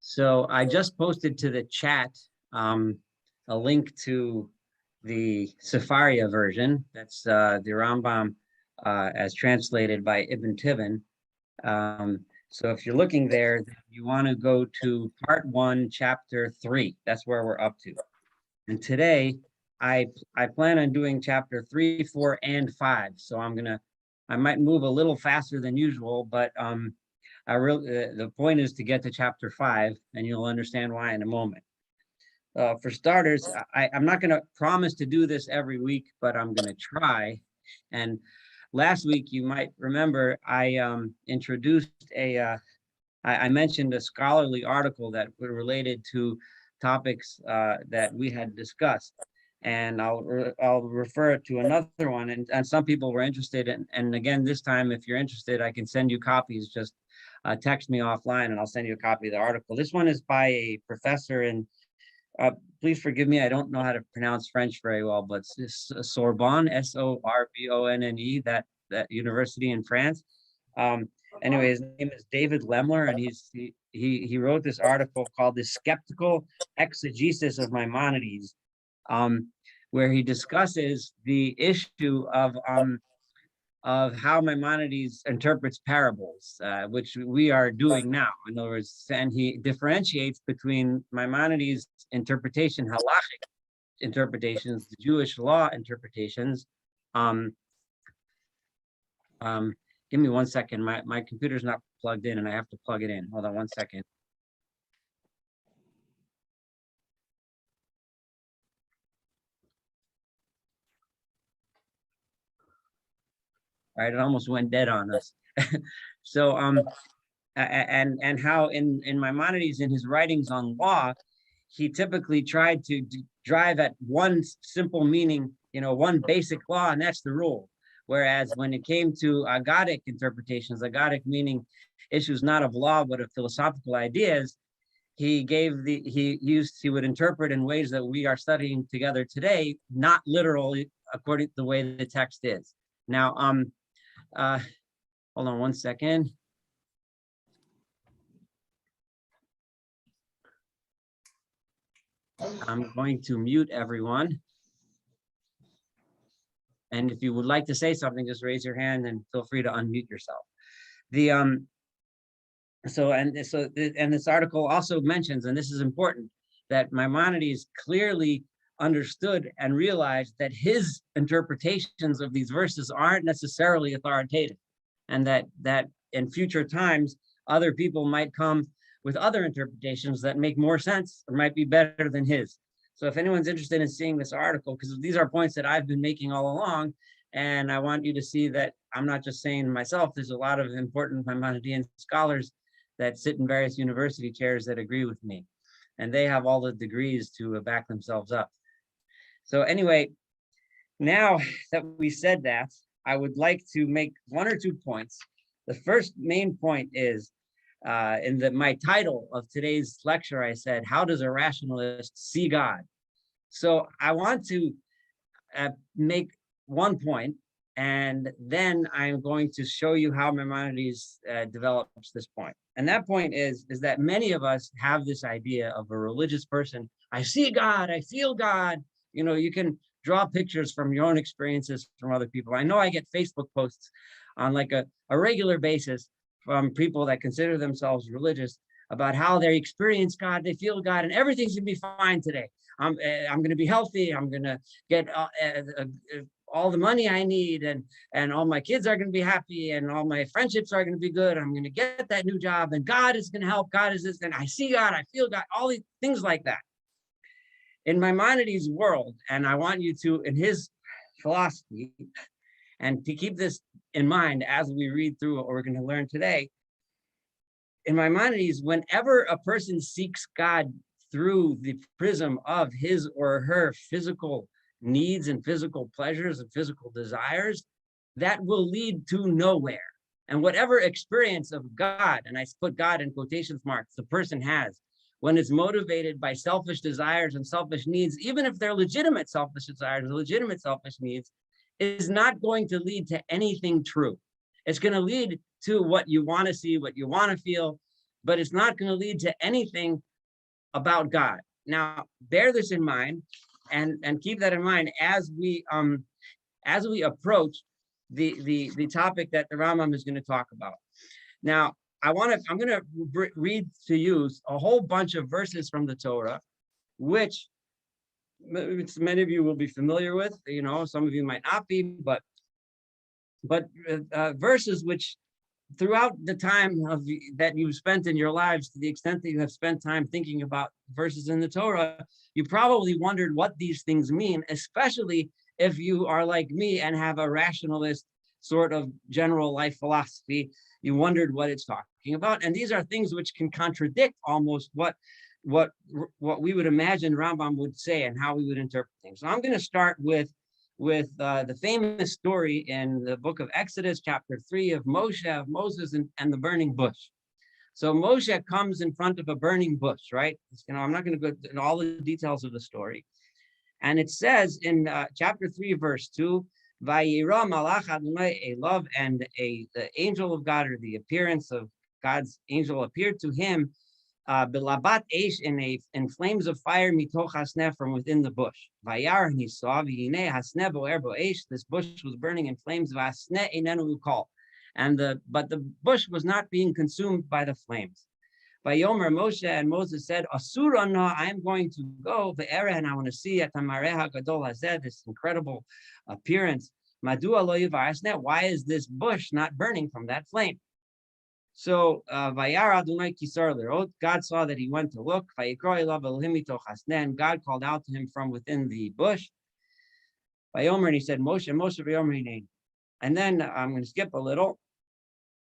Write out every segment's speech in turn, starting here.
So I just posted to the chat a link to the Safaria version. That's the Rambam as translated by Ibn Tibbon. So if you're looking there, you want to go to part 1, chapter 3. That's where we're up to. And today, I plan on doing chapter 3, 4, and 5. So I might move a little faster than usual, but the point is to get to chapter 5, and you'll understand why in a moment. For starters, I'm not going to promise to do this every week, but I'm going to try. And last week, you might remember, I introduced I mentioned a scholarly article that were related to topics that we had discussed. And I'll refer to another one. And some people were interested. And again, this time, if you're interested, I can send you copies. Just text me offline and I'll send you a copy of the article. This one is by a professor in, please forgive me, I don't know how to pronounce French very well, but it's Sorbonne, Sorbonne, that university in France. Anyway, his name is David Lemler, and he wrote this article called "The Skeptical Exegesis of Maimonides," where he discusses the issue of how Maimonides interprets parables, which we are doing now. In other words, and he differentiates between Maimonides' interpretation, halachic interpretations, the Jewish law interpretations. Give me 1 second. My computer's not plugged in and I have to plug it in. Hold on 1 second. All right, it almost went dead on us. So and how in Maimonides, in his writings on law, he typically tried to drive at one simple meaning, one basic law, and that's the rule. Whereas when it came to agadic interpretations, agadic meaning issues not of law but of philosophical ideas, he would interpret in ways that we are studying together today, not literally according to the way the text is. Now, hold on 1 second. I'm going to mute everyone. And if you would like to say something, just raise your hand and feel free to unmute yourself. And this article also mentions, and this is important, that Maimonides clearly understood and realized that his interpretations of these verses aren't necessarily authoritative, and that in future times, other people might come with other interpretations that make more sense or might be better than his. So if anyone's interested in seeing this article, because these are points that I've been making all along, and I want you to see that I'm not just saying myself, there's a lot of important Maimonidean scholars that sit in various university chairs that agree with me, and they have all the degrees to back themselves up. So anyway, now that we said that, I would like to make 1 or 2 points. The first main point is, in my title of today's lecture, I said, how does a rationalist see God? So I want to make 1 point, and then I'm going to show you how Maimonides develops this point. And that point is that many of us have this idea of a religious person. I see God, I feel God. You can draw pictures from your own experiences from other people. I know I get Facebook posts on like a regular basis from people that consider themselves religious about how they experience God, they feel God, and everything's gonna be fine today. I'm gonna be healthy. I'm gonna get all the money I need, and all my kids are gonna be happy, and all my friendships are gonna be good. I'm gonna get that new job, and God is gonna help. God is this, and I see God, I feel God, all these things like that. In Maimonides' world, and I want you to, in his philosophy, and to keep this in mind as we read through what we're going to learn today, in Maimonides, whenever a person seeks God through the prism of his or her physical needs and physical pleasures and physical desires, that will lead to nowhere. And whatever experience of God, and I put God in quotation marks, the person has, when it's motivated by selfish desires and selfish needs, even if they're legitimate selfish desires or legitimate selfish needs, is not going to lead to anything true. It's going to lead to what you want to see, what you want to feel, but it's not going to lead to anything about God. Now, bear this in mind, and keep that in mind as we approach the topic that the Rambam is going to talk about. Now, I'm going to read to you a whole bunch of verses from the Torah, which many of you will be familiar with. You know, some of you might not be, but verses which, throughout the time that you've spent in your lives, to the extent that you have spent time thinking about verses in the Torah, you probably wondered what these things mean, especially if you are like me and have a rationalist sort of general life philosophy. You wondered what it's talking about, and these are things which can contradict almost what we would imagine Rambam would say and how we would interpret things. So I'm going to start with the famous story in the book of Exodus, chapter 3, of Moses and the burning bush. So Moshe comes in front of a burning bush, right? You know, I'm not going to go into all the details of the story. And it says in chapter 3, verse 2, Vayira malach Adonai Elav, and the angel of God, or the appearance of God's angel, appeared to him Bilabat Eish, in flames of fire, mitoch hasneh, from within the bush. Vayar, and he saw v'hineh hasneh bo'er bo'esh, this bush was burning in flames. V'hasneh einenu ukol, but the bush was not being consumed by the flames. Vayomer Moshe, and Moses said, Asur ana, I am going to go ve'ereh, and I want to see at hamareha gadol hazeh, this incredible appearance. Madua lo yivar hasneh, why is this bush not burning from that flame? So Vayar Adonai kisar l'rot, God saw that he went to look. Vayikra elav Elohim mitoch hasneh, and God called out to him from within the bush. Vayomer, and he said, Moshe, Moshe, Vayomer hinei. And then I'm going to skip a little.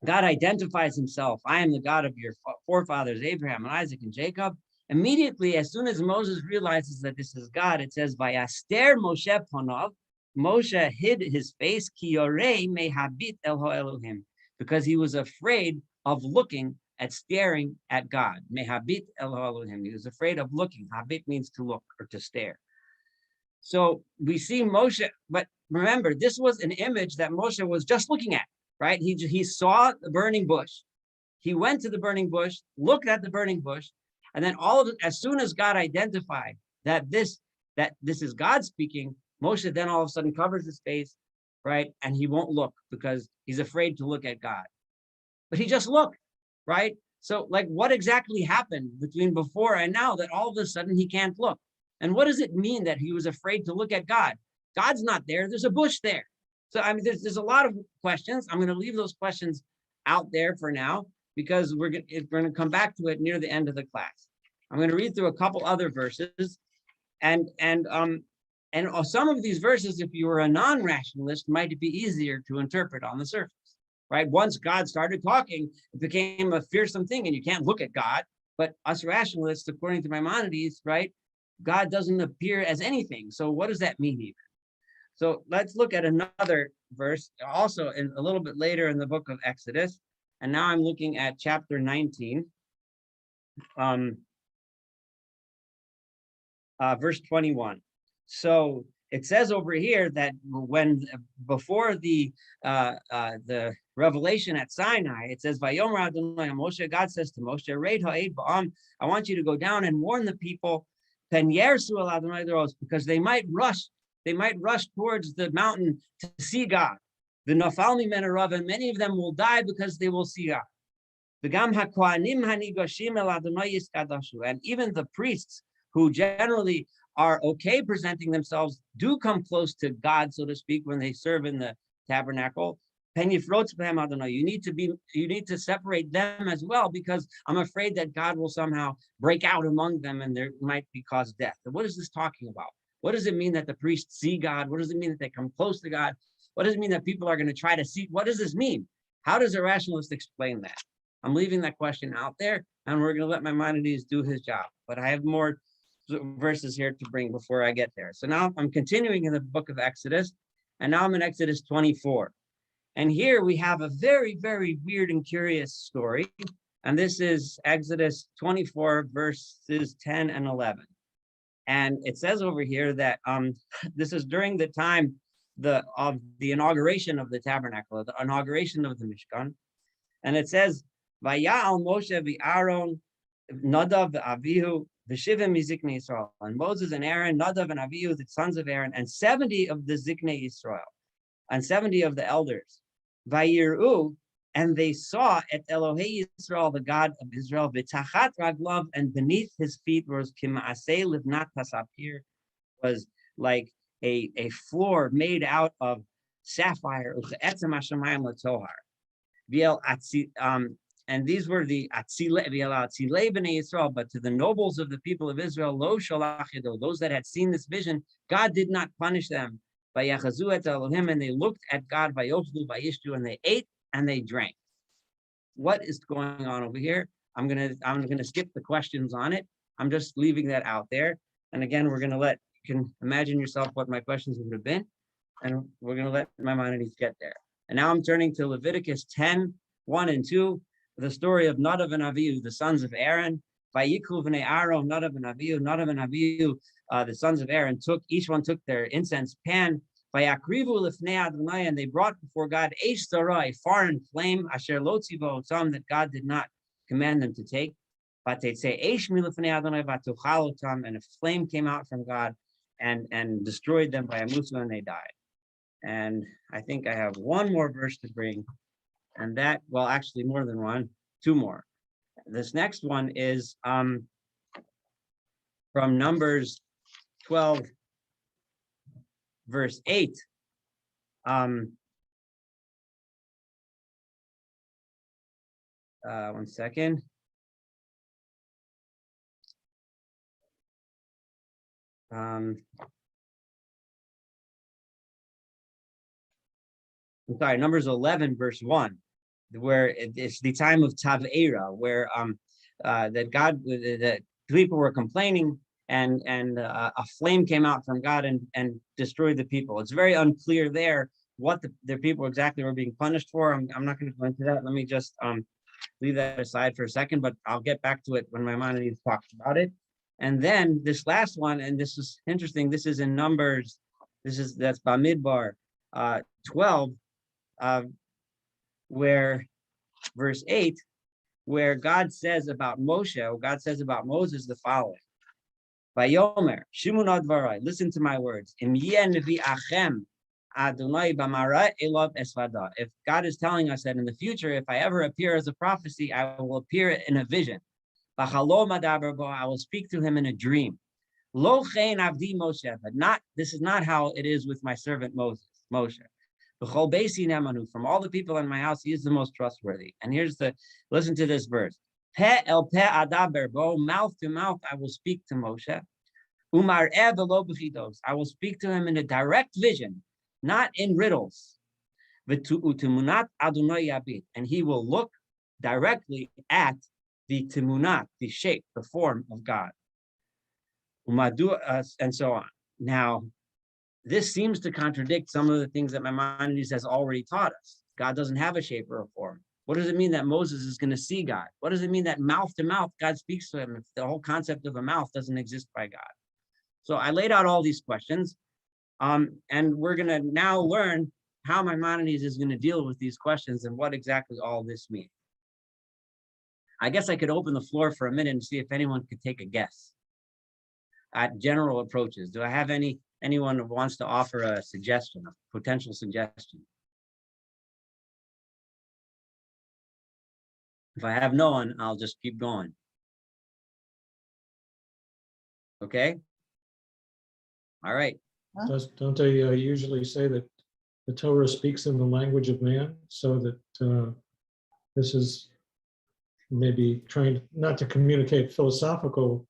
God identifies himself. I am the God of your forefathers, Abraham and Isaac and Jacob. Immediately, as soon as Moses realizes that this is God, it says, Vayaster Moshe panav, Moshe hid his face, ki yorei mehabit el Elohim, because he was afraid of looking at, staring at God. Mehabit el Elohim. He was afraid of looking. Habit means to look or to stare. So we see Moshe, but remember, this was an image that Moshe was just looking at, right? He saw the burning bush. He went to the burning bush, looked at the burning bush, and then as soon as God identified that this is God speaking, Moshe then all of a sudden covers his face, right? And he won't look because he's afraid to look at God. But he just looked, right? So like, what exactly happened between before and now that all of a sudden he can't look? And what does it mean that he was afraid to look at God? God's not there. There's a bush there. So I mean, there's a lot of questions. I'm going to leave those questions out there for now because we're going to come back to it near the end of the class. I'm going to read through a couple other verses, and some of these verses, if you were a non-rationalist, might be easier to interpret on the surface, right? Once God started talking, it became a fearsome thing, and you can't look at God. But us rationalists, according to Maimonides, right, God doesn't appear as anything. So what does that mean even? So let's look at another verse, also in a little bit later in the book of Exodus. And now I'm looking at chapter 19, verse 21. So it says over here that before the revelation at Sinai, it says, Vayomer Adonai Moshe, God says to Moshe, Reid ha'ed ba'am, I want you to go down and warn the people, Pen yersu el Adonai deros, because they might rush towards the mountain to see God. The nafal mimen harav, and many of them will die because they will see God. V'gam hakohanim hanigoshim el Adonai yiskadashu, and even the priests who generally are okay presenting themselves do come close to God, so to speak, when they serve in the tabernacle. Pen yifrotz b'hem Adonai, you need to separate them as well, because I'm afraid that God will somehow break out among them and there might be cause death. And what is this talking about? What does it mean that the priests see God? What does it mean that they come close to God? What does it mean that people are going to try to see? What does this mean? How does a rationalist explain that? I'm leaving that question out there, and we're going to let Maimonides do his job. But I have more verses here to bring before I get there. So now I'm continuing in the book of Exodus, and now I'm in Exodus 24. And here we have a very, very weird and curious story. And this is Exodus 24, verses 10 and 11. And it says over here that this is during the time of the inauguration of the tabernacle, the inauguration of the Mishkan. And it says, Vayal Moshe v'Aaron Nadav v'Avihu v'Shivim miziknei Yisrael. And Moses and Aaron, Nadav and Avihu, the sons of Aaron, and 70 of the Ziknei Yisrael, and 70 of the elders. Vayiru, and they saw at Elohei Yisrael, the God of Israel, v'tachat raglav, and beneath his feet was kima'asei livnat hasapir, was like a floor made out of sapphire, and these were the Atzile b'nei Yisrael, but to the nobles of the people of Israel, lo shalach yado, those that had seen this vision, God did not punish them. Vayachazu et Elohim, and they looked at God, vayochlu vayishtu, and they ate and they drank. What is going on over here? I'm gonna skip the questions on it. I'm just leaving that out there. And again, we're gonna let, you can imagine yourself what my questions would have been, and we're gonna let Maimonides get there. And now I'm turning to Leviticus 10, 1 and 2, the story of Nadav and Avihu, the sons of Aaron. Vayikhu v'nei Aaron, Nadav and Avihu, the sons of Aaron each one took their incense pan. Vayakrivu lifnei Adonai, and they brought before God eish sarah, a foreign flame, asher lo tzivo otam, that God did not command them to take. But they'd say eish milifnei Adonai vatuchal otam, and a flame came out from God and destroyed them by a musa, and they died. And I think I have one more verse to bring, and that, well, actually more than one, two more. This next one is from Numbers 12, verse 8. One second. I'm sorry, Numbers 11, verse 1, where it's the time of Tav'era, where that God, the people were complaining, and a flame came out from God and destroyed the people. It's very unclear there what the people exactly were being punished for. I'm not going to go into that. Let me just leave that aside for a second, but I'll get back to it when Maimonides talks about it. And then this last one, and this is interesting, this is in Numbers, that's Bamidbar 12, where verse 8, where God says about Moshe, or God says about Moses the following. Vayomer, Shimun advarai, listen to my words. Im yeh nevi'achem Adonai b'mara elav esvada. If God is telling us that in the future, if I ever appear as a prophecy, I will appear in a vision. B'chalom adaber bo, I will speak to him in a dream. Lo chein avdi Moshe, but this is not how it is with my servant Moshe. B'chol beisi nemanu, from all the people in my house, he is the most trustworthy. And listen to this verse. Pe el pe adaber bo, mouth to mouth, I will speak to Moshe. Umar v'lo b'chidos, I will speak to him in a direct vision, not in riddles. V'tumunat Adonai yabit, and he will look directly at the timunat, the shape, the form of God. And so on. Now, this seems to contradict some of the things that Maimonides has already taught us. God doesn't have a shape or a form. What does it mean that Moses is going to see God? What does it mean that mouth to mouth God speaks to him if the whole concept of a mouth doesn't exist by God? So I laid out all these questions, and we're going to now learn how Maimonides is going to deal with these questions and what exactly all this means. I guess I could open the floor for a minute and see if anyone could take a guess at general approaches. Do I have anyone who wants to offer a suggestion, a potential suggestion? If I have no one, I'll just keep going. Okay? All right. Don't they usually say that the Torah speaks in the language of man, so that this is maybe trying not to communicate philosophical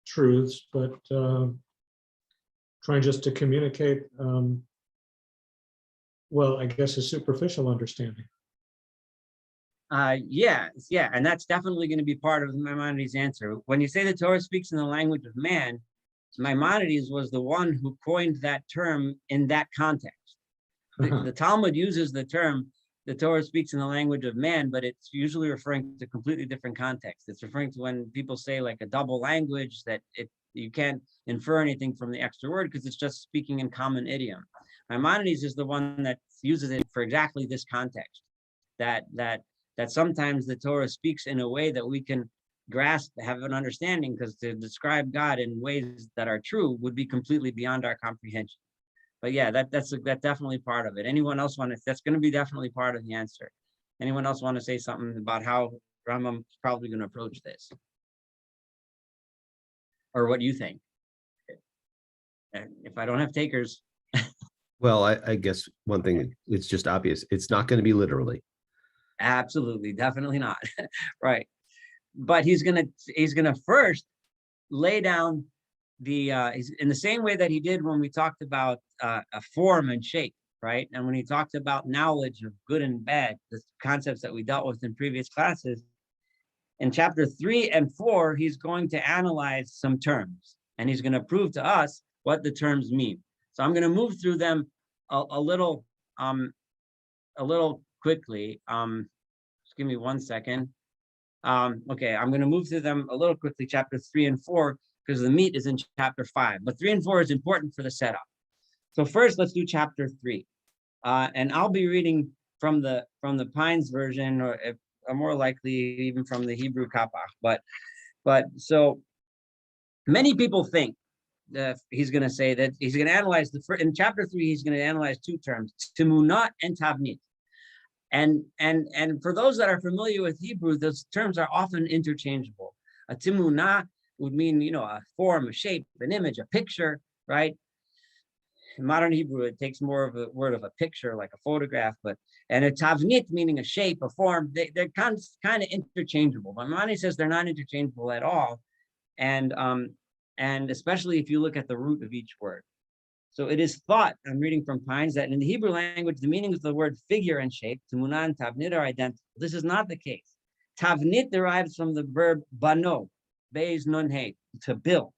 truths, but trying just to communicate, well, I guess a superficial understanding. Yeah, and that's definitely going to be part of Maimonides' answer. When you say the Torah speaks in the language of man, Maimonides was the one who coined that term in that context. The Talmud uses the term, the Torah speaks in the language of man, but it's usually referring to completely different context. It's referring to when people say like a double language, that you can't infer anything from the extra word because it's just speaking in common idiom. Maimonides is the one that uses it for exactly this context, that that sometimes the Torah speaks in a way that we can grasp, have an understanding, because to describe God in ways that are true would be completely beyond our comprehension. But yeah, that's definitely part of it. Anyone else want to, that's going to be definitely part of the answer. Anyone else want to say something about how Rambam's probably going to approach this? Or what you think? If I don't have takers. Well, I guess one thing, it's just obvious. It's not going to be literally. Absolutely, definitely not. Right. But he's gonna first lay down the in the same way that he did when we talked about a form and shape, right? And when he talked about knowledge of good and bad, the concepts that we dealt with in previous classes, in chapter 3 and 4, he's going to analyze some terms, and he's going to prove to us what the terms mean. So I'm going to move through them a little quickly. Just give me 1 second. Okay, I'm going to move through them a little quickly, chapter 3 and 4, because the meat is in chapter 5. But 3 and 4 is important for the setup. So first, let's do chapter 3. And I'll be reading from the Pines version, or more likely even from the Hebrew Kapach. But so many people think that he's going to say that he's going to analyze in chapter 3, he's going to analyze two terms, timunah and tavnit. And for those that are familiar with Hebrew, those terms are often interchangeable. A timunah would mean, a form, a shape, an image, a picture, right? In modern Hebrew, it takes more of a word of a picture, like a photograph, and a tavnit, meaning a shape, a form, they're kind of interchangeable. But Maimonides says they're not interchangeable at all. And especially if you look at the root of each word. So it is thought, I'm reading from Pines, that in the Hebrew language, the meanings of the word figure and shape, timunah and tavnit, are identical. This is not the case. Tavnit derives from the verb bano, beis nun he, to build.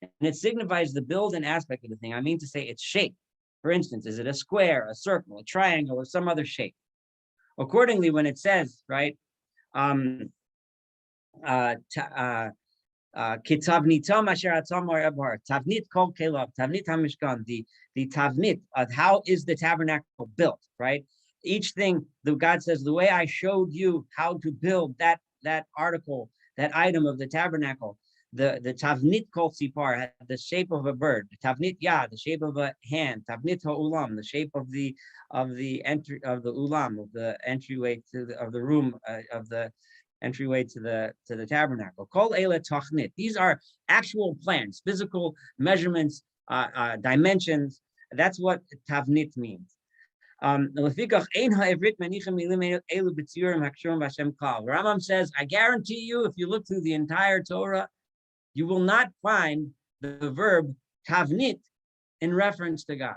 And it signifies the build and aspect of the thing. I mean to say its shape. For instance, is it a square, a circle, a triangle, or some other shape? Accordingly, when it says, right, Kitavnitam asher atamar ebhar, tavnit kol kelav, tavnit hamishkan, the tavnit of how is the tabernacle built, right? Each thing, God says, the way I showed you how to build that article, that item of the tabernacle, the tavnit kol sipar had the shape of a bird, the tavnit yad, the shape of a hand, tavnit ha'ulam, the shape of the entry of the ulam, of the entryway to the room, of the entryway to the tabernacle. Kol ele tachnit. These are actual plans, physical measurements, dimensions. That's what tavnit means. Rambam says, I guarantee you, if you look through the entire Torah, you will not find the verb tavnit in reference to God.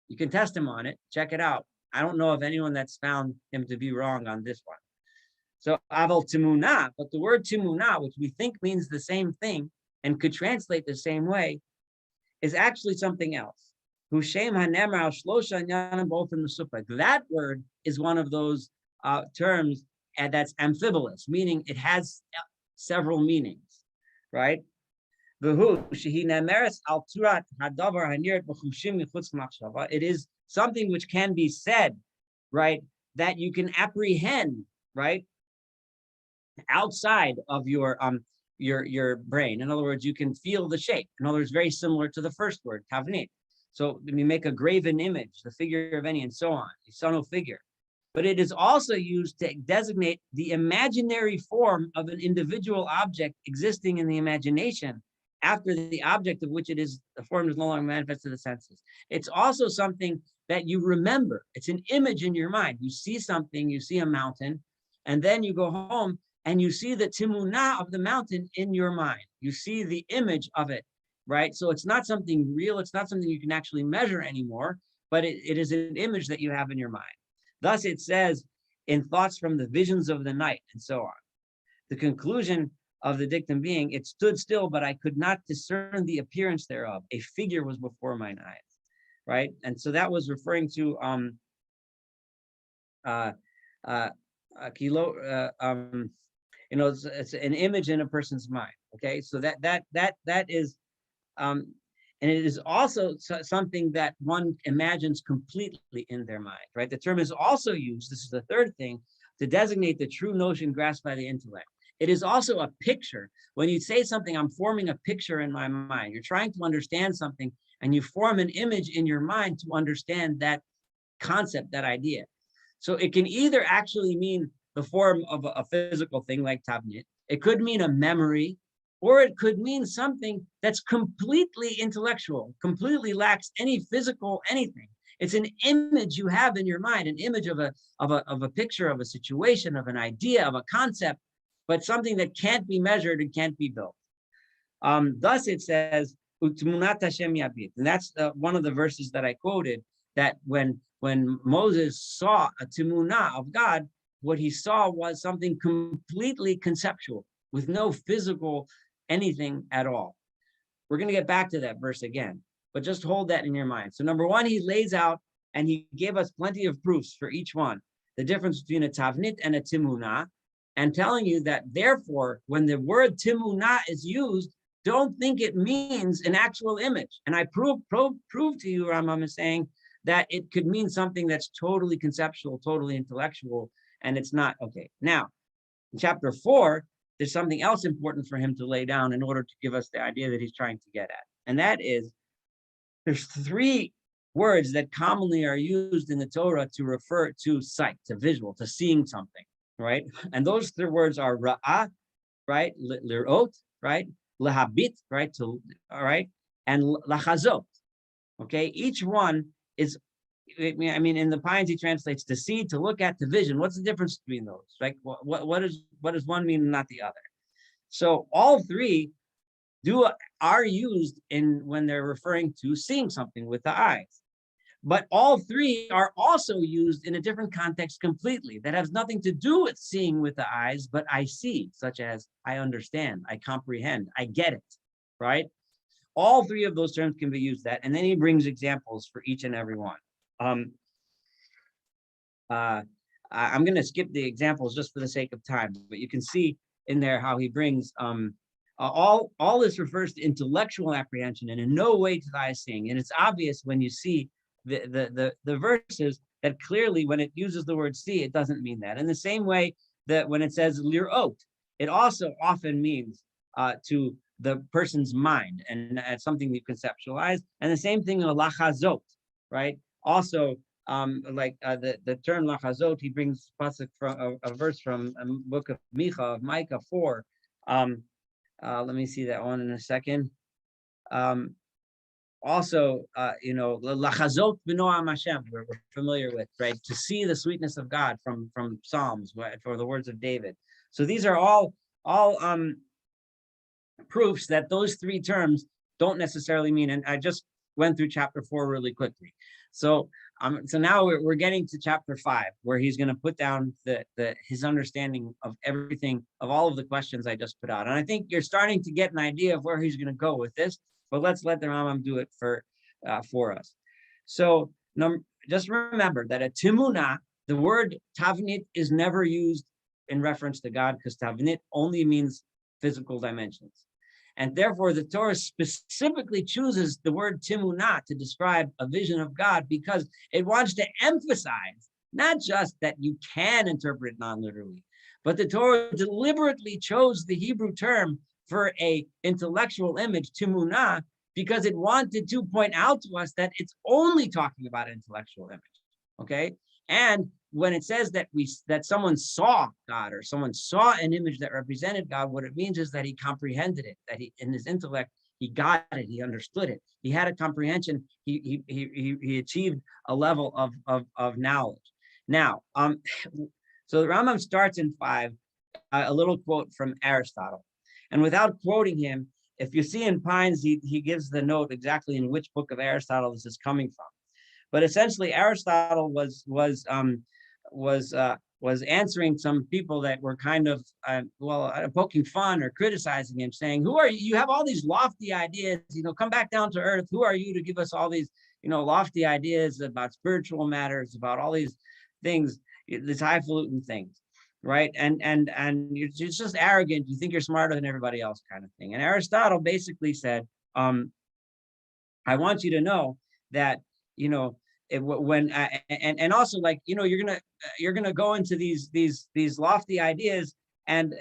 You can test him on it, check it out. I don't know of anyone that's found him to be wrong on this one. So aval timunah, but the word timunah, which we think means the same thing and could translate the same way, is actually something else. Hushem hanemer al shlosha inyanim both in the suffix. That word is one of those terms that's amphibolious, meaning it has several meanings, right? It is something which can be said, right, that you can apprehend, right, outside of your brain. In other words, you can feel the shape. In other words, very similar to the first word, tavnit. So we make a graven image, the figure of any, and so on, the sonal figure. But it is also used to designate the imaginary form of an individual object existing in the imagination after the object of which it is, the form is no longer manifest to the senses. It's also something that you remember. It's an image in your mind. You see something, you see a mountain, and then you go home and you see the timunah of the mountain in your mind. You see the image of it, right? So it's not something real. It's not something you can actually measure anymore, but it is an image that you have in your mind. Thus, it says, in thoughts from the visions of the night, and so on. The conclusion of the dictum being, it stood still, but I could not discern the appearance thereof. A figure was before mine eyes, right? And so that was referring to it's an image in a person's mind. Okay, so that is, and it is also something that one imagines completely in their mind, right? The term is also used. This is the third thing, to designate the true notion grasped by the intellect. It is also a picture. When you say something, I'm forming a picture in my mind. You're trying to understand something, and you form an image in your mind to understand that concept, that idea. So it can either actually mean the form of a physical thing like tavnit. It could mean a memory, or it could mean something that's completely intellectual, completely lacks any physical anything. It's an image you have in your mind, an image of a picture, of a situation, of an idea, of a concept, but something that can't be measured and can't be built. Thus it says, Utmunat Hashem Yabit. And that's one of the verses that I quoted, that when Moses saw a timunah of God, what he saw was something completely conceptual with no physical anything at all. We're going to get back to that verse again, but just hold that in your mind. So number one, he lays out, and he gave us plenty of proofs for each one, the difference between a tavnit and a timunah, and telling you that therefore, when the word timunah is used, don't think it means an actual image. And I proved to you, Rambam is saying, that it could mean something that's totally conceptual, totally intellectual, and it's not. Okay, now, in chapter 4, there's something else important for him to lay down in order to give us the idea that he's trying to get at. And that is, there's 3 words that commonly are used in the Torah to refer to sight, to visual, to seeing something, right? And those 3 words are ra'ah, right? Lirot, right? Lahabit, right? All right? And lachazot, okay? Each one is, I mean, in the Pines, he translates to see, to look at, to vision. What's the difference between those? Right? What does one mean and not the other? So all 3 are used in when they're referring to seeing something with the eyes. But all 3 are also used in a different context completely that has nothing to do with seeing with the eyes, but I see, such as I understand, I comprehend, I get it, right? All 3 of those terms can be used that, and then he brings examples for each and every one. I'm going to skip the examples just for the sake of time, but you can see in there how he brings all this refers to intellectual apprehension and in no way to the eye seeing. And it's obvious when you see the verses that clearly when it uses the word see, it doesn't mean that. In the same way that when it says lirot, it also often means to the person's mind and something you conceptualize. And the same thing in lachazot, right? Also, the term lachazot, he brings from a verse from a book of Micah 4. Let me see that one in a second. Also, lachazot b'noam Hashem, we're familiar with, right? To see the sweetness of God from Psalms, for the words of David. So these are all proofs that those 3 terms don't necessarily mean. And I just went through chapter 4 really quickly. So now we're getting to chapter 5, where he's going to put down his understanding of everything, of all of the questions I just put out. And I think you're starting to get an idea of where he's going to go with this, but let's let the Rambam do it for us. So just remember that at timunah, the word tavnit is never used in reference to God, because tavnit only means physical dimensions. And therefore, the Torah specifically chooses the word timunah to describe a vision of God, because it wants to emphasize not just that you can interpret non-literally, but the Torah deliberately chose the Hebrew term for a intellectual image, timunah, because it wanted to point out to us that it's only talking about an intellectual image, okay? And when it says that someone saw God, or someone saw an image that represented God, what it means is that he comprehended it, that he, in his intellect, he got it, he understood it, he had a comprehension, he achieved a level of knowledge. Now, so the Rambam starts in 5, a little quote from Aristotle, and without quoting him, if you see in Pines, he gives the note exactly in which book of Aristotle this is coming from. But essentially, Aristotle was answering some people that were kind of poking fun or criticizing him, saying, "Who are you? You have all these lofty ideas. Come back down to earth. Who are you to give us all these, lofty ideas about spiritual matters, about all these things, these highfalutin things, right? And you're just arrogant. You think you're smarter than everybody else, kind of thing." And Aristotle basically said, "I want you to know that and also, like, you're gonna go into these lofty ideas, and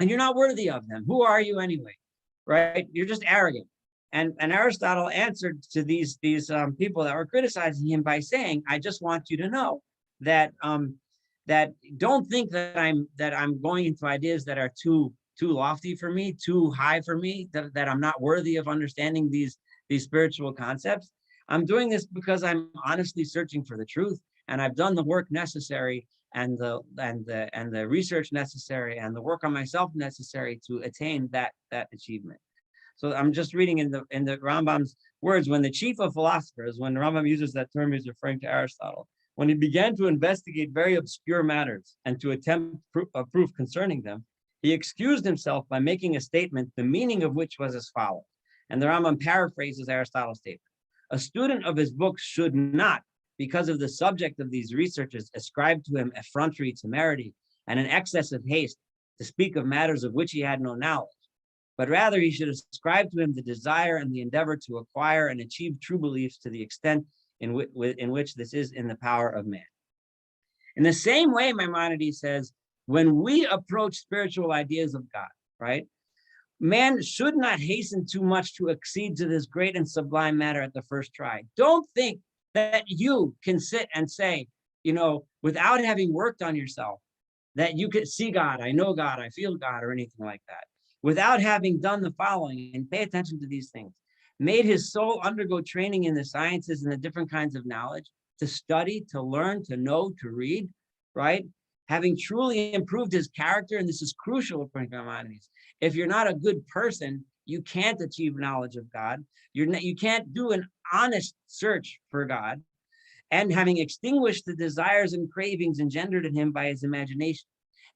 you're not worthy of them. Who are you anyway, right? You're just arrogant. And Aristotle answered to these people that were criticizing him by saying, I just want you to know that that don't think that I'm going into ideas that are too lofty for me, too high for me, that I'm not worthy of understanding these spiritual concepts. I'm doing this because I'm honestly searching for the truth, and I've done the work necessary, and the research necessary, and the work on myself necessary to attain that achievement. So I'm just reading in the Rambam's words, when the chief of philosophers, when Rambam uses that term, he's referring to Aristotle, when he began to investigate very obscure matters and to attempt a proof concerning them, he excused himself by making a statement, the meaning of which was as follows. And the Rambam paraphrases Aristotle's statement. A student of his books should not, because of the subject of these researches, ascribe to him effrontery, temerity, and an excess of haste to speak of matters of which he had no knowledge, but rather he should ascribe to him the desire and the endeavor to acquire and achieve true beliefs to the extent in which this is in the power of man. In the same way, Maimonides says, when we approach spiritual ideas of God, right, man should not hasten too much to accede to this great and sublime matter at the first try. Don't think that you can sit and say, without having worked on yourself, that you could see God, I know God, I feel God, or anything like that, without having done the following, and pay attention to these things, made his soul undergo training in the sciences and the different kinds of knowledge, to study, to learn, to know, to read, right? Having truly improved his character, and this is crucial according to Maimonides. If you're not a good person, you can't achieve knowledge of God. You can't do an honest search for God. And having extinguished the desires and cravings engendered in him by his imagination,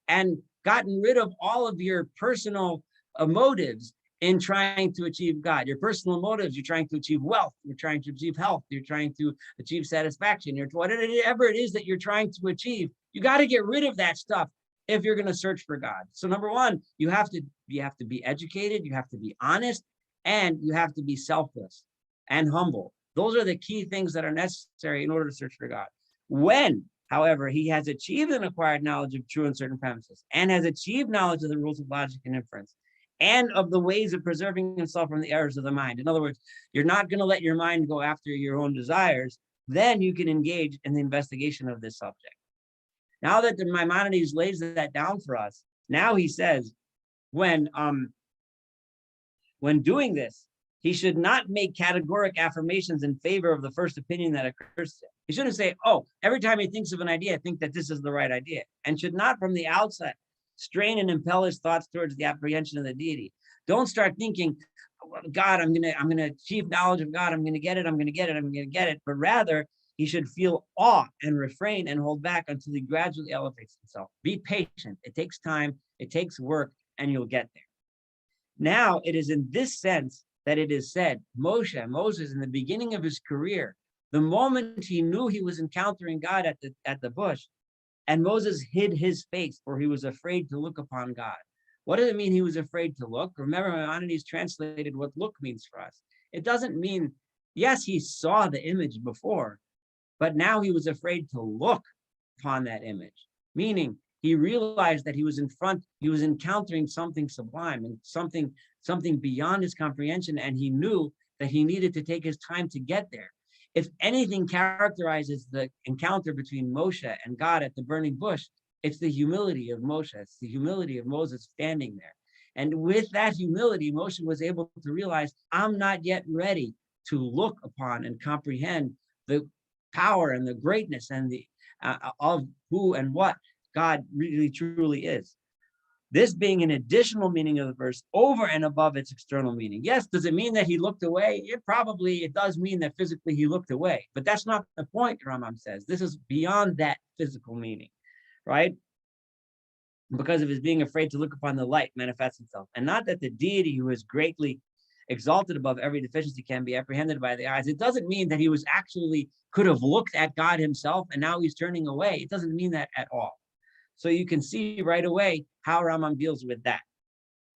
and gotten rid of all of your personal motives in trying to achieve God. Your personal motives, you're trying to achieve wealth, you're trying to achieve health, you're trying to achieve satisfaction, whatever it is that you're trying to achieve, you got to get rid of that stuff if you're going to search for God. So number one, you have to be educated, you have to be honest, and you have to be selfless and humble. Those are the key things that are necessary in order to search for God. When, however, he has achieved an acquired knowledge of true and certain premises, and has achieved knowledge of the rules of logic and inference, and of the ways of preserving himself from the errors of the mind. In other words, you're not going to let your mind go after your own desires, then you can engage in the investigation of this subject. Now that the Maimonides lays that down for us, now he says, when doing this, he should not make categoric affirmations in favor of the first opinion that occurs to him. He shouldn't say, oh, every time he thinks of an idea, I think that this is the right idea, and should not from the outset strain and impel his thoughts towards the apprehension of the deity. Don't start thinking, God, I'm gonna achieve knowledge of God, I'm gonna get it, but rather he should feel awe and refrain and hold back until he gradually elevates himself. Be patient. It takes time, it takes work, and you'll get there. Now, it is in this sense that it is said, Moses, in the beginning of his career, the moment he knew he was encountering God at the bush, and Moses hid his face, for he was afraid to look upon God. What does it mean he was afraid to look? Remember, Maimonides translated what look means for us. It doesn't mean, yes, he saw the image before, but now he was afraid to look upon that image, meaning he realized that he was encountering something sublime and something beyond his comprehension, and he knew that he needed to take his time to get there. If anything characterizes the encounter between Moshe and God at the burning bush, it's the humility of Moshe. It's the humility of Moses standing there. And with that humility, Moshe was able to realize, I'm not yet ready to look upon and comprehend the power and the greatness and the of who and what God really truly is. This being an additional meaning of the verse over and above its external meaning. Yes, does it mean that he looked away? It does mean that physically he looked away, but that's not the point, Rambam says. This is beyond that physical meaning, right? Because of his being afraid to look upon the light manifest himself. And not that the deity who is greatly exalted above every deficiency can be apprehended by the eyes. It doesn't mean that he was actually could have looked at God himself and now he's turning away. It doesn't mean that at all. So you can see right away how Rambam deals with that.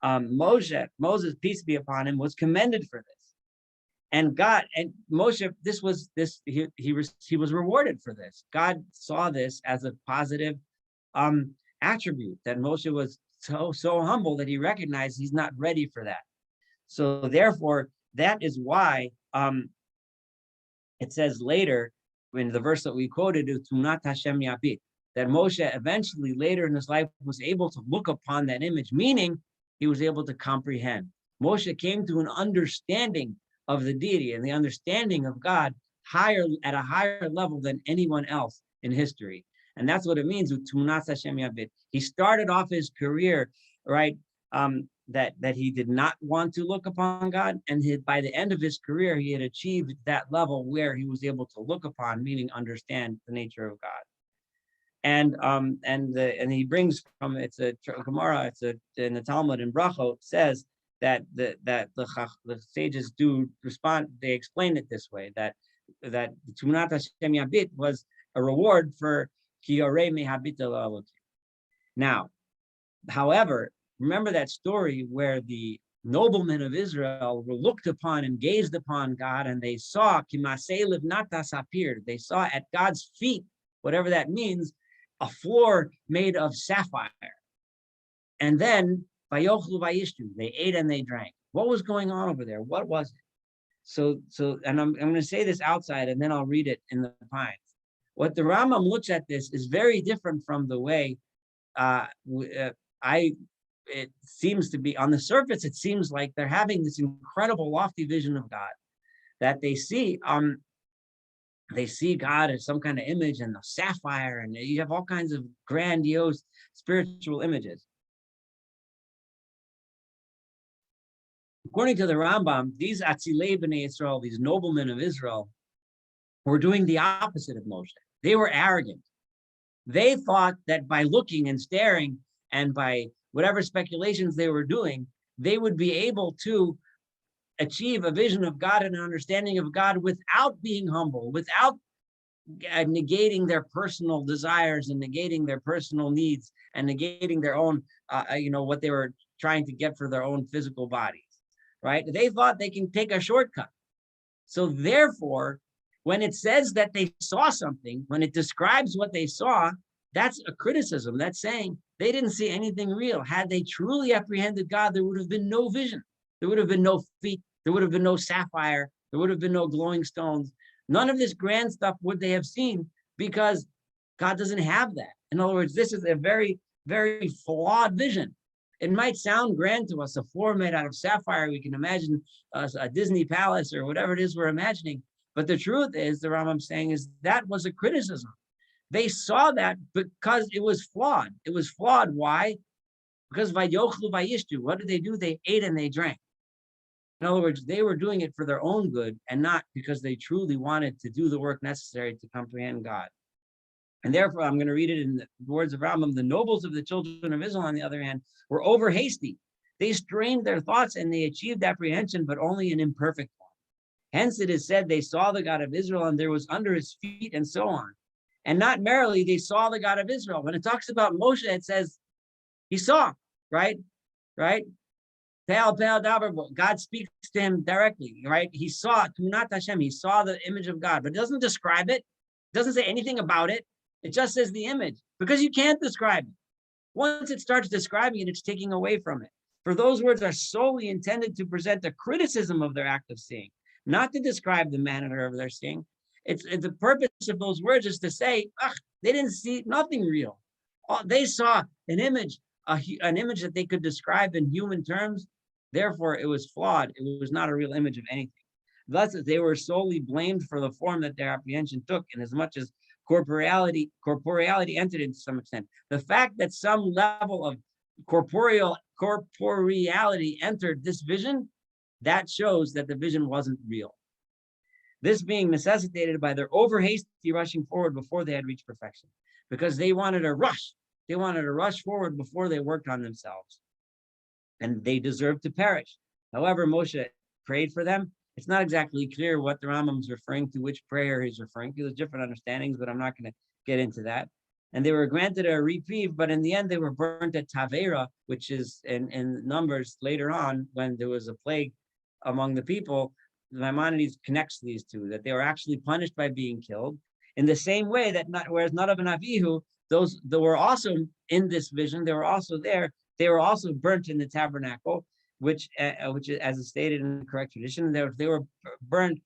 Moses, peace be upon him, was commended for this. And God and Moshe, he was rewarded for this. God saw this as a positive attribute, that Moshe was so humble that he recognized he's not ready for that. So therefore, that is why it says later in the verse that we quoted, Tunat Hashem Yabit, that Moshe eventually later in his life was able to look upon that image, meaning he was able to comprehend. Moshe came to an understanding of the deity and the understanding of God at a higher level than anyone else in history. And that's what it means with Tunat Hashem Yabit. He started off his career, right, that he did not want to look upon God, and by the end of his career, he had achieved that level where he was able to look upon, meaning understand the nature of God. And he brings from, it's a Gemara, in the Talmud in Brachot says that the sages do respond. They explain it this way, that Tunat Hashem Yabit was a reward for Ki Yoreh Mehabit Elokim. Now, however, remember that story where the noblemen of Israel were looked upon and gazed upon God, and they saw Kimasei Livnata Sapir. They saw at God's feet, whatever that means, a floor made of sapphire. And then Vayochlu Vayishtu, they ate and they drank. What was going on over there? What was it? So, and I'm going to say this outside, and then I'll read it in the Pines. What the Rambam looks at this is very different from the way it seems to be. On the surface, it seems like they're having this incredible lofty vision of God, that they see God as some kind of image, and the sapphire, and you have all kinds of grandiose spiritual images. According to the Rambam, these Atzilei B'nai Israel, these noblemen of Israel, were doing the opposite of Moshe. They were arrogant. They thought that by looking and staring and by whatever speculations they were doing, they would be able to achieve a vision of God and an understanding of God without being humble, without negating their personal desires and negating their personal needs and negating their own, what they were trying to get for their own physical bodies, right? They thought they can take a shortcut. So therefore, when it says that they saw something, when it describes what they saw, that's a criticism. That's saying they didn't see anything real. Had they truly apprehended God, there would have been no vision. There would have been no feet. There would have been no sapphire. There would have been no glowing stones. None of this grand stuff would they have seen, because God doesn't have that. In other words, this is a very, very flawed vision. It might sound grand to us, a floor made out of sapphire. We can imagine a Disney palace or whatever it is we're imagining. But the truth is, the Rambam's saying, is that was a criticism. They saw that because it was flawed. It was flawed. Why? Because Vayochlu Vayishtu, what did they do? They ate and they drank. In other words, they were doing it for their own good and not because they truly wanted to do the work necessary to comprehend God. And therefore, I'm going to read it in the words of Rambam. The nobles of the children of Israel, on the other hand, were over hasty. They strained their thoughts and they achieved apprehension, but only an imperfect one. Hence it is said they saw the God of Israel and there was under his feet, and so on. And not merely they saw the God of Israel. When it talks about Moshe, it says he saw, right? God speaks to him directly, right? He saw Tunat Hashem. He saw the image of God, but it doesn't describe it. It doesn't say anything about it. It just says the image, because you can't describe it. Once it starts describing it, it's taking away from it. For those words are solely intended to present a criticism of their act of seeing, not to describe the manner of their seeing. It's the purpose of those words is to say, they didn't see nothing real. They saw an image that they could describe in human terms. Therefore, it was flawed. It was not a real image of anything. Thus, they were solely blamed for the form that their apprehension took, in as much as corporeality entered into some extent. The fact that some level of corporeality entered this vision, that shows that the vision wasn't real. This being necessitated by their over hasty rushing forward before they had reached perfection, because they wanted to rush. They wanted to rush forward before they worked on themselves, and they deserved to perish. However, Moshe prayed for them. It's not exactly clear what the Rambam's referring to, which prayer he's referring to. There's different understandings, but I'm not going to get into that. And they were granted a reprieve, but in the end, they were burnt at Tavera, which is in Numbers later on, when there was a plague among the people. Maimonides connects these two, that they were actually punished by being killed in the same way that whereas Nadav and Avihu, those that were also in this vision, they were also there. They were also burnt in the tabernacle, which as is stated in the correct tradition, they were burned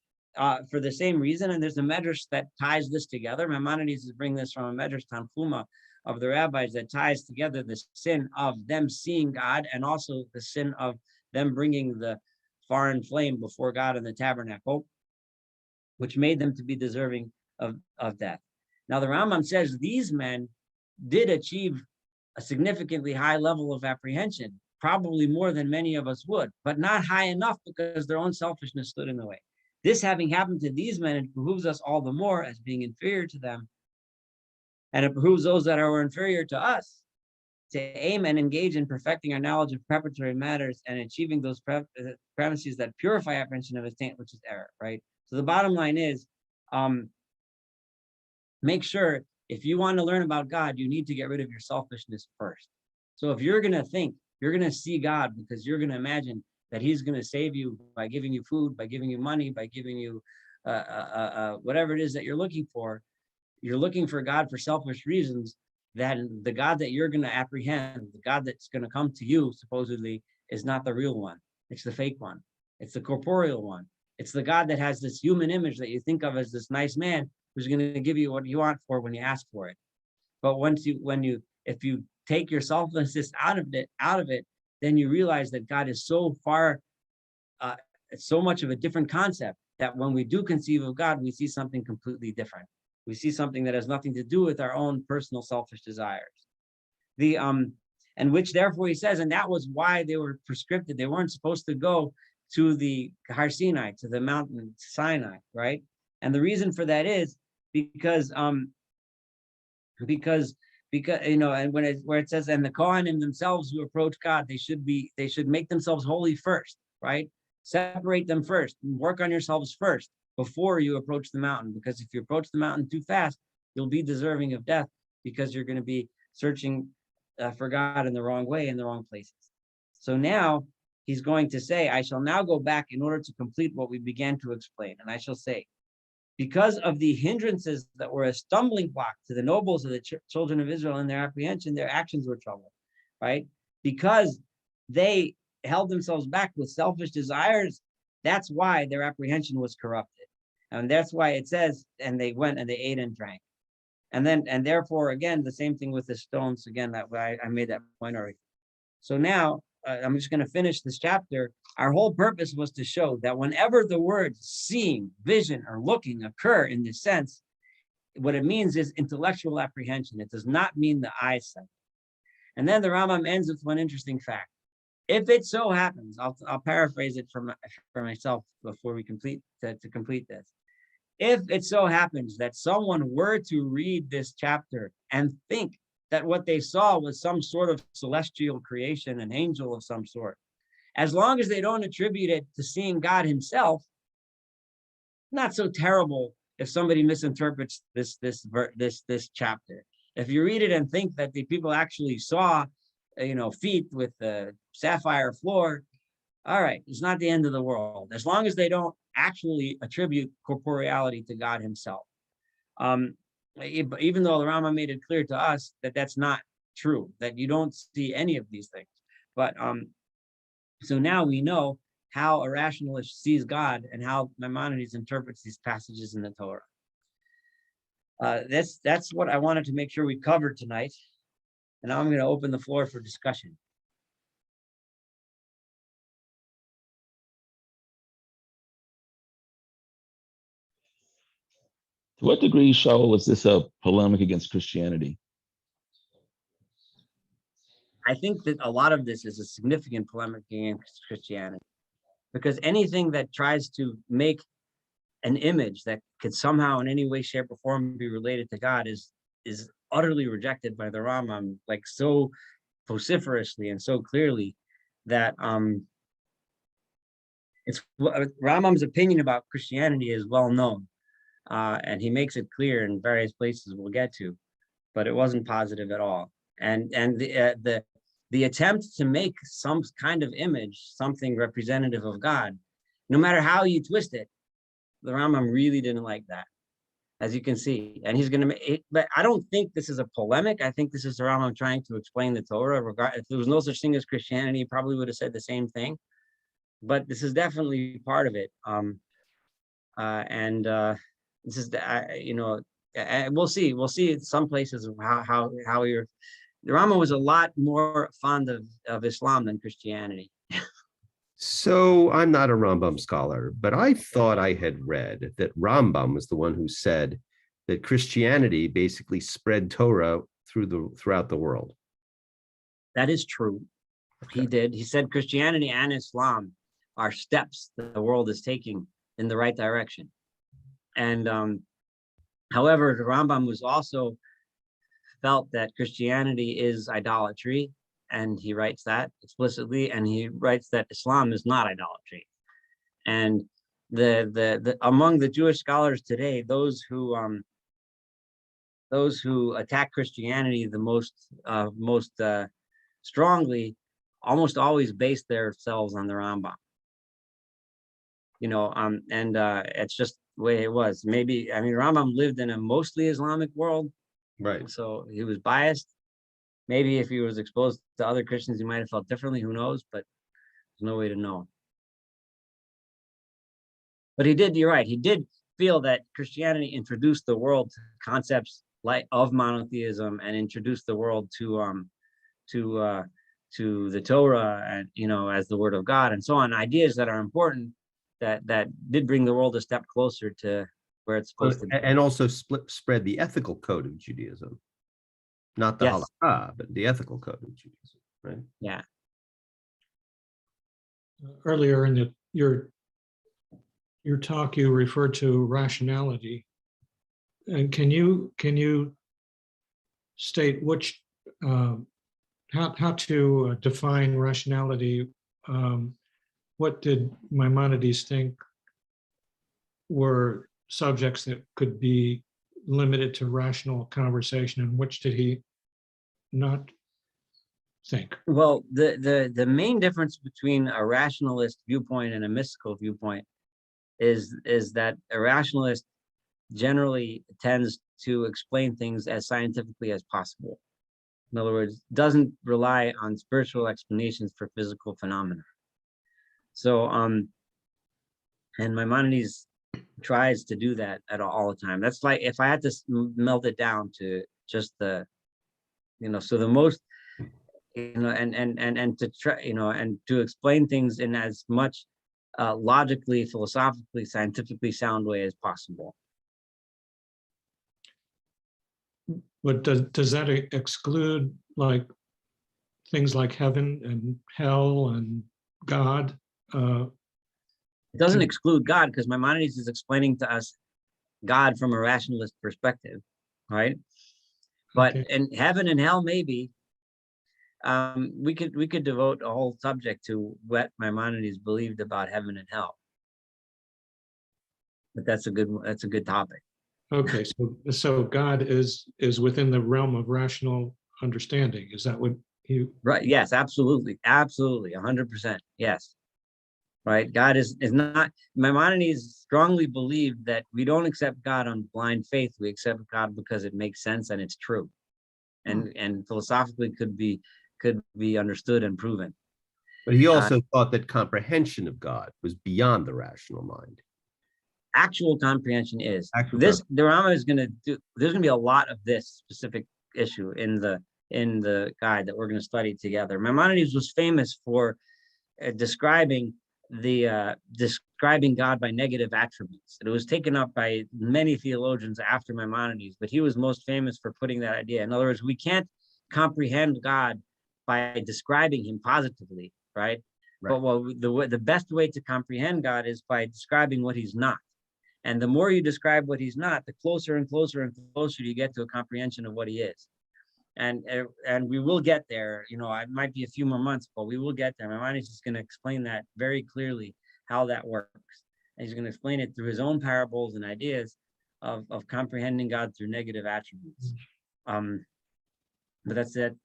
for the same reason. And there's a medrash that ties this together. Maimonides is bringing this from a medrash Tanchuma of the rabbis that ties together the sin of them seeing God and also the sin of them bringing the foreign flame before God in the tabernacle, which made them to be deserving of death. Now the Rambam says these men did achieve a significantly high level of apprehension, probably more than many of us would, but not high enough because their own selfishness stood in the way. This having happened to these men, it behooves us all the more as being inferior to them, and it behooves those that are inferior to us to aim and engage in perfecting our knowledge of preparatory matters and achieving those premises that purify apprehension of a taint, which is error, right? So the bottom line is, make sure if you want to learn about God, you need to get rid of your selfishness first. So if you're going to think, you're going to see God because you're going to imagine that he's going to save you by giving you food, by giving you money, by giving you whatever it is that you're looking for God for selfish reasons, then the God that you're going to apprehend, the God that's going to come to you, supposedly, is not the real one. It's the fake one. It's the corporeal one. It's the God that has this human image that you think of as this nice man who's going to give you what you want for when you ask for it. But if you take your selflessness out of it, then you realize that God is so far, it's so much of a different concept that when we do conceive of God, we see something completely different. We see something that has nothing to do with our own personal selfish desires. And which therefore he says, and that was why they were prescripted. They weren't supposed to go to the Har Sinai, to the mountain Sinai, right? And the reason for that is because and where it says, and the Kohanim themselves who approach God, they should make themselves holy first, right? Separate them first, work on yourselves first before you approach the mountain, because if you approach the mountain too fast, you'll be deserving of death because you're going to be searching for God in the wrong way, in the wrong places. So now he's going to say, I shall now go back in order to complete what we began to explain. And I shall say, because of the hindrances that were a stumbling block to the nobles of the children of Israel in their apprehension, their actions were troubled, right? Because they held themselves back with selfish desires, that's why their apprehension was corrupted. And that's why it says, and they went and they ate and drank. And therefore, again, the same thing with the stones. Again, that I made that point already. So now I'm just going to finish this chapter. Our whole purpose was to show that whenever the words seeing, vision, or looking occur in this sense, what it means is intellectual apprehension. It does not mean the eyesight. And then the Rambam ends with one interesting fact. If it so happens, I'll paraphrase it for myself before we complete this. If it so happens that someone were to read this chapter and think that what they saw was some sort of celestial creation, an angel of some sort, as long as they don't attribute it to seeing God himself, not so terrible if somebody misinterprets this chapter. If you read it and think that the people actually saw, feet with the sapphire floor, all right, it's not the end of the world, as long as they don't actually attribute corporeality to God himself. Even though the Rama made it clear to us that that's not true, that you don't see any of these things. But so now we know how a rationalist sees God and how Maimonides interprets these passages in the Torah. That's what I wanted to make sure we covered tonight. And now I'm going to open the floor for discussion. To what degree, Shaul, is this a polemic against Christianity? I think that a lot of this is a significant polemic against Christianity, because anything that tries to make an image that could somehow in any way, shape, or form be related to God is utterly rejected by the Rambam, like so vociferously and so clearly that it's Rambam's opinion about Christianity is well known. And he makes it clear in various places we'll get to, but it wasn't positive at all. And the attempt to make some kind of image, something representative of God, no matter how you twist it, the Rambam really didn't like that, as you can see. And he's going to make it, but I don't think this is a polemic. I think this is the Rambam trying to explain the Torah. If there was no such thing as Christianity, he probably would have said the same thing. But this is definitely part of it. This is we'll see. We'll see in some places how you're. The Rambam was a lot more fond of Islam than Christianity. So I'm not a Rambam scholar, but I thought I had read that Rambam was the one who said that Christianity basically spread Torah throughout the world. That is true. Okay. He did. He said Christianity and Islam are steps that the world is taking in the right direction. And however, the Rambam was also felt that Christianity is idolatry, and he writes that explicitly, and he writes that Islam is not idolatry. And the among the Jewish scholars today, those who attack Christianity the most strongly almost always base themselves on the Rambam. It's just the way it was. Maybe, I mean, Rambam lived in a mostly Islamic world, Right. so he was biased. Maybe if he was exposed to other Christians, he might have felt differently. Who knows? But there's no way to know. But he did. You're right. He did feel that Christianity introduced the world to concepts of monotheism and introduced the world to the Torah and as the Word of God and so on. Ideas that are important that did bring the world a step closer to where it's supposed to be. And also spread the ethical code of Judaism. Not the halakha, but the ethical code of Judaism, right? Yeah. Earlier in your talk, you referred to rationality. And can you state which how to define rationality? What did Maimonides think were subjects that could be limited to rational conversation, and which did he not think? Well, the main difference between a rationalist viewpoint and a mystical viewpoint is that a rationalist generally tends to explain things as scientifically as possible. In other words, doesn't rely on spiritual explanations for physical phenomena. So, and Maimonides tries to do that all the time. That's like, if I had to melt it down to just so the most, and to try, and to explain things in as much logically, philosophically, scientifically sound way as possible. But does that exclude like things like heaven and hell and God? It doesn't exclude God, because Maimonides is explaining to us God from a rationalist perspective, right? But in heaven and hell, maybe we could devote a whole subject to what Maimonides believed about heaven and hell. But that's a good topic. Okay, so God is within the realm of rational understanding. Is that what you? Right? Yes, absolutely, 100%. Yes. Right. God is not. Maimonides strongly believed that we don't accept God on blind faith. We accept God because it makes sense and it's true, and philosophically could be understood and proven. But he also thought that comprehension of God was beyond the rational mind. Actual comprehension is this. The Rama is going to do. There's going to be a lot of this specific issue in the guide that we're going to study together. Maimonides was famous for describing God by negative attributes. It was taken up by many theologians after Maimonides, but he was most famous for putting that idea. In other words, we can't comprehend God by describing him positively, right? But the best way to comprehend God is by describing what he's not. And the more you describe what he's not, the closer and closer and closer you get to a comprehension of what he is. And we will get there. It might be a few more months, but we will get there. Maimonides is going to explain that very clearly, how that works. And he's going to explain it through his own parables and ideas of comprehending God through negative attributes. But that's it.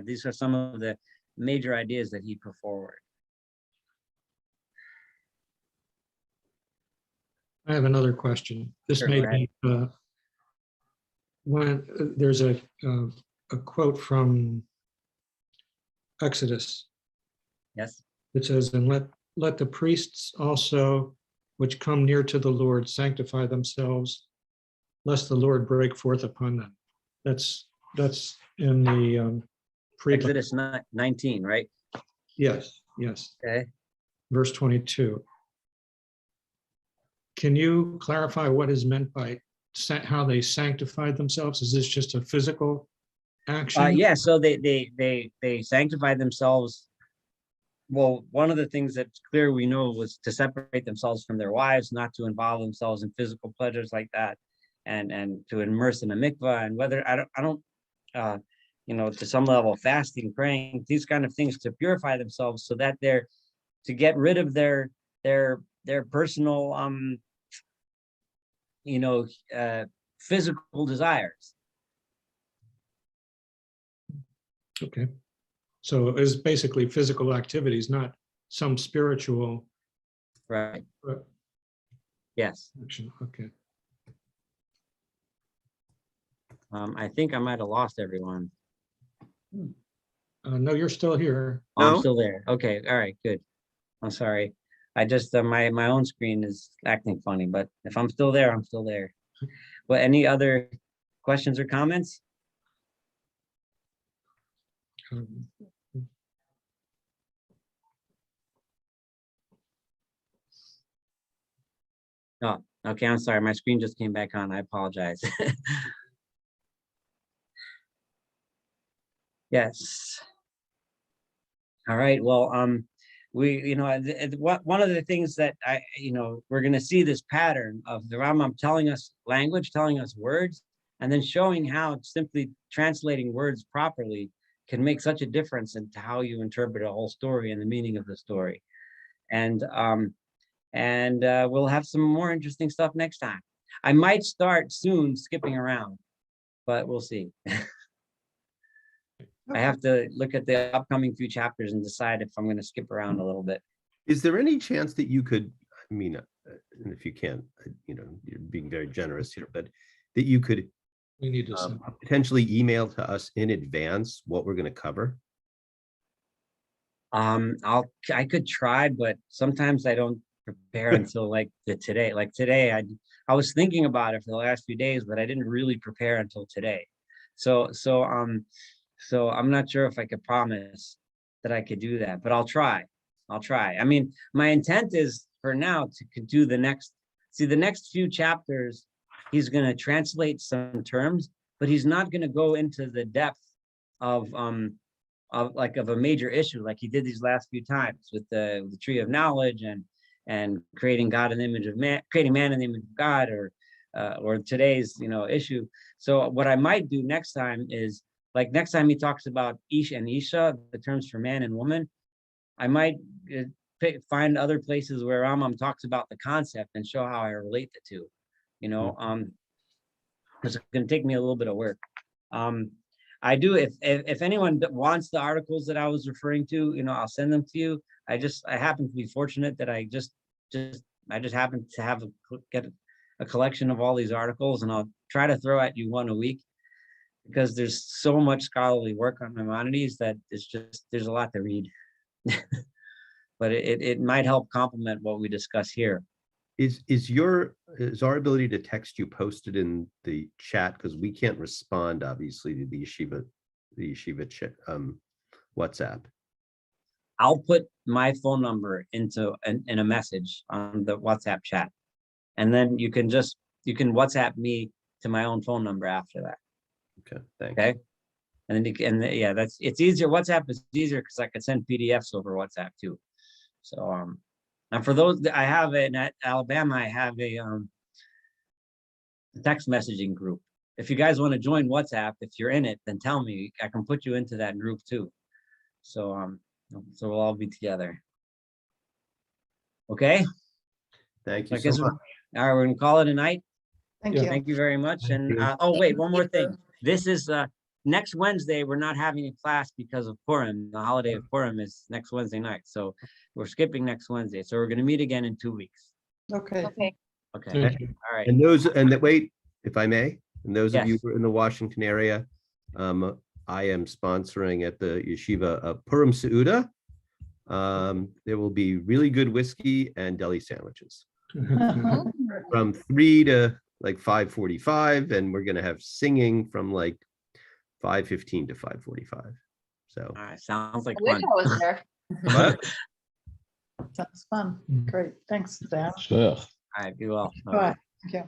These are some of the major ideas that he put forward. I have another question. This Sure, may go ahead. be, when there's a quote from Exodus Yes. that says, "And let the priests also which come near to the Lord sanctify themselves, lest the Lord break forth upon them." That's in the pre-. Exodus 19, right? Yes, yes, Okay. verse 22. Can you clarify what is meant by how they sanctified themselves? Is this just a physical action? Yeah, so they sanctified themselves. Well, one of the things that's clear we know was to separate themselves from their wives, not to involve themselves in physical pleasures like that, and to immerse in a mikvah, and whether I don't to some level fasting, praying, these kind of things to purify themselves so that they're to get rid of their personal physical desires. Okay. So it's basically physical activities, not some spiritual Right. Yes. action. Okay. I think I might have lost everyone. No, you're still here. Oh, I'm No? still there. Okay. All right. Good. I'm sorry. I just my own screen is acting funny, but if I'm still there, I'm still there. Well, any other questions or comments? Um, Oh, okay. I'm sorry. My screen just came back on. I apologize. Yes. All right. Well, one of the things that we're going to see this pattern of the Rambam telling us language, telling us words, and then showing how simply translating words properly can make such a difference into how you interpret a whole story and the meaning of the story. And we'll have some more interesting stuff next time. I might start soon skipping around, but we'll see. I have to look at the upcoming few chapters and decide if I'm going to skip around a little bit. Is there any chance that you could, I mean, and if you can't, you're being very generous here, but that you could We need to send. potentially email to us in advance what we're going to cover? I could try, but sometimes I don't prepare until like today. Like today, I was thinking about it for the last few days, but I didn't really prepare until today. So I'm not sure if I could promise that I could do that, but I'll try. I mean, my intent is for now to do the next few chapters. He's going to translate some terms, but he's not going to go into the depth of a major issue like he did these last few times with the tree of knowledge and creating God in the image of man, creating man in the image of God, or today's issue. So what I might do next time is, like, next time he talks about ish and isha, the terms for man and woman, I might find other places where Rambam talks about the concept and show how I relate the two. It's going to take me a little bit of work. I do, if anyone wants the articles that I was referring to, I'll send them to you. I happen to be fortunate that I just happen to get a collection of all these articles, and I'll try to throw at you one a week, because there's so much scholarly work on Maimonides that there's a lot to read. But it might help complement what we discuss here. Is our ability to text you posted in the chat, because we can't respond obviously to the yeshiva chat, WhatsApp? I'll put my phone number in a message on the WhatsApp chat, and then you can WhatsApp me to my own phone number after that. Okay, thanks. Okay, and then it's easier. WhatsApp is easier because I could send PDFs over WhatsApp too. So and for those that I have at Alabama, I have a text messaging group. If you guys want to join WhatsApp, if you're in it, then tell me. I can put you into that group too. So we'll all be together. Okay. Thank you I guess so much. all right, we're gonna call it a night. Thank Yeah. you. Thank you very much. Thank And you. oh wait, one more thing. This is next Wednesday. We're not having a class because of Purim. The holiday of Purim is next Wednesday night, so we're skipping next Wednesday. So we're going to meet again in 2 weeks. Okay. Okay, Thank you. all right. And those, and that, wait, if I may, and those of you Yes. who are in the Washington area, I am sponsoring at the Yeshiva of Purim Seuda. There will be really good whiskey and deli sandwiches from 3 to like 5:45, and we're gonna have singing from like 5:15 to 5:45. So All right, sounds like I wish fun. I was there. what? Sounds fun. Mm. Great. Thanks, Dan. Sure. All right, be well. Bye. Thank you.